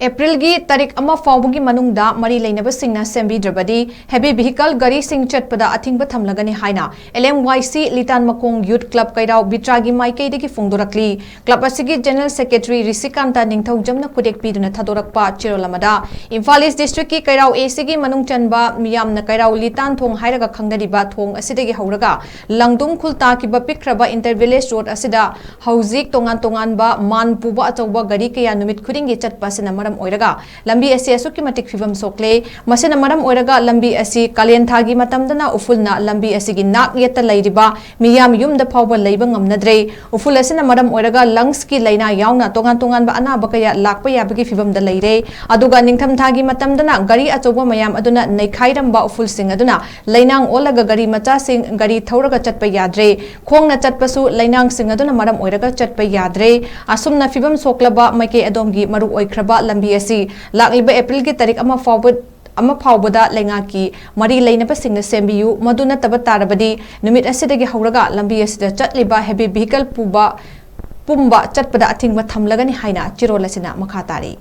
April gi tarik ama Faobagi Manungda Mari Leinaba Singna Sembidrabadi heavy vehicle Gari sing Chaptada ATHINGBA THAMLAGANI HAINA LMYC LITAN MAKHONG Youth Club KEIRAO BITRA gi MAIKEIDAGI PHONGDORAKLI Club ASHIGI General Secretary RISHIKANTA NINGTHOUJAM na KHUTYEK PIDUNA THADORAKPA CHEROL AMADA IMPHAL East District ki KEIRAO ASIGI MANUNG CHANBA MEYAMNA KEIRAO LITAN THONG HAIRAGA KHANGNARIBA THONG ASIDAGI HAURAGA LANGDUM KHULTA ki BAPIKRABA Intervillage Road ASIDA HAUJIK TONGAN-TONGANBA MAN PUBA ACHOBA GARI KAYA NUMIT KHUDINGI CHATPA SINA मरम ओइरगा lambi asi asuki matik fibam sokle masena maram oiraga lambi asi kalen thagi matamdana ufulna lambi asi gi nak yeta leiriba miyam yumda phawba leiba ngamnadre uful asina maram oiraga lungs ki laina yauna tongan tongan ba ana bakaya lakpa yabagi fibam da leire aduga ningtham thagi matamdana gari achoba mayam aduna neikhairam ba uful sing aduna leinang olaga gari macha sing gari thauraga chatpa yadre khongna chatpasu leinang sing aduna maram oiraga chatpa yadre asumna fibam soklaba maike adomgi maru oikraba lambi asi लाकलिबा April की तारीख अमा फावबदा लेंगाकी मरी लैनबा सिंगना सेम्बियु मदुना तब तारबदी नुमित असिदगी हौरगा लंबी असिदा चटलिबा heavy vehicle Pumbaa चटपदा अथिंगबा थमलगनी हाइना Chirol असिना मखा तारी।